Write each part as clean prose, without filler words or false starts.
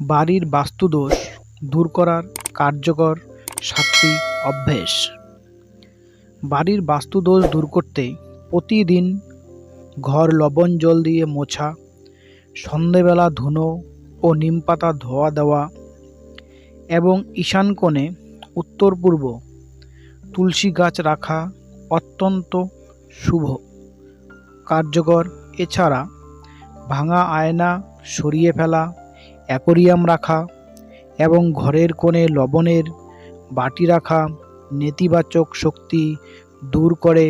বাড়ির বাস্তুদোষ দূর করার কার্যকর 7টি অভ্যেস। বাড়ির বাস্তুদোষ দূর করতে প্রতিদিন ঘর লবণ জল দিয়ে মোছা, সন্ধেবেলা ধুনো ও নিমপাতা ধোয়া দেওয়া এবং ঈশান কোণে উত্তর পূর্ব তুলসী গাছ রাখা অত্যন্ত শুভ কার্যকর। এছাড়া ভাঙা আয়না সরিয়ে ফেলা, অ্যাকোরিয়াম রাখা এবং ঘরের কোণে লবণের বাটি রাখা নেতিবাচক শক্তি দূর করে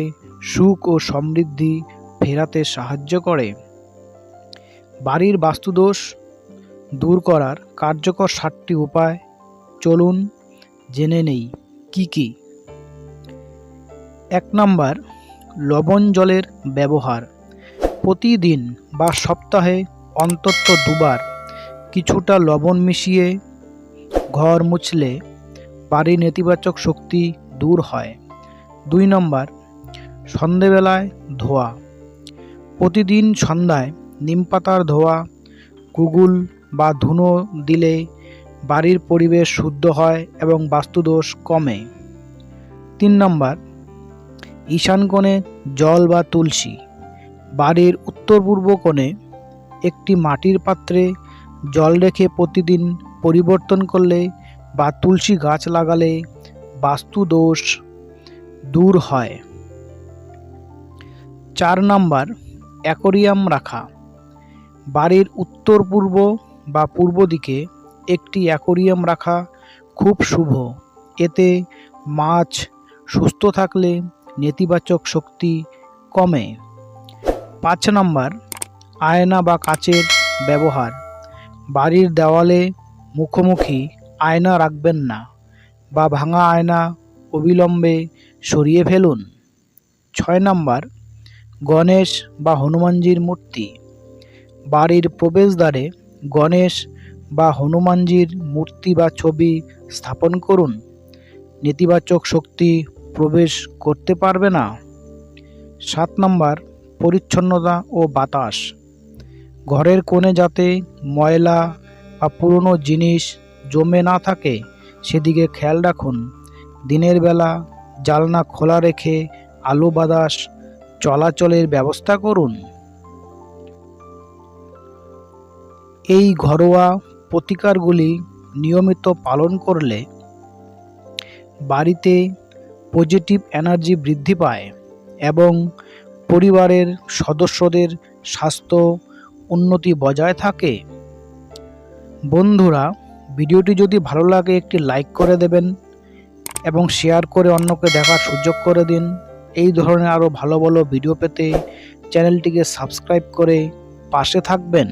সুখ ও সমৃদ্ধি ফেরাতে সাহায্য করে। বাড়ির বাস্তুদোষ দূর করার কার্যকর 7টি উপায় চলুন জেনে নেই কি কি। 1 নম্বর, লবণ জলের ব্যবহার। প্রতিদিন বা সপ্তাহে অন্তত 2 বার কিছুটা লবণ মিশিয়ে ঘর মুছলে বাড়ির নেতিবাচক শক্তি দূর হয়। 2 নম্বর, সন্ধেবেলায় ধোয়া। প্রতিদিন সন্ধ্যায় নিমপাতার ধোয়া, গুগুল বা ধুনো দিলে বাড়ির পরিবেশ শুদ্ধ হয় এবং বাস্তুদোষ কমে। 3 নম্বর, ঈশান কোণে জল বা তুলসী। বাড়ির উত্তর পূর্ব কোণে একটি মাটির পাত্রে জল রেখে প্রতিদিন পরিবর্তন করলে বা তুলসী গাছ লাগালে বাস্তুদোষ দূর হয়। 4 নম্বর, অ্যাকোরিয়াম রাখা। বাড়ির উত্তর পূর্ব বা পূর্ব দিকে একটি অ্যাকোরিয়াম রাখা খুব শুভ। এতে মাছ সুস্থ থাকলে নেতিবাচক শক্তি কমে। 5 নম্বর, আয়না বা কাচের ব্যবহার। বাড়ির দেওয়ালে মুখোমুখি আয়না রাখবেন না বা ভাঙা আয়না অবিলম্বে সরিয়ে ফেলুন। 6 নম্বর, গণেশ বা হনুমানজির মূর্তি। বাড়ির প্রবেশদ্বারে গণেশ বা হনুমানজির মূর্তি বা ছবি স্থাপন করুন। নেতিবাচক শক্তি প্রবেশ করতে পারবে না। 7 নম্বর, পরিচ্ছন্নতা ও বাতাস। ঘরের কোণে যাতে ময়লা বা পুরনো জিনিস জমে না থাকে সেদিকে খেয়াল রাখুন। দিনের বেলা জানলা খোলা রেখে আলো বাতাস চলাচলের ব্যবস্থা করুন। এই ঘরোয়া প্রতিকারগুলি নিয়মিত পালন করলে বাড়িতে পজিটিভ এনার্জি বৃদ্ধি পায় এবং পরিবারের সদস্যদের স্বাস্থ্য উন্নতি বজায় থাকে। বন্ধুরা, ভিডিওটি যদি ভালো লাগে একটি লাইক করে দেবেন এবং শেয়ার করে অন্যকে দেখার সুযোগ করে দিন। এই ধরনের আরও ভালো ভালো ভিডিও পেতে চ্যানেলটিকে সাবস্ক্রাইব করে পাশে থাকবেন।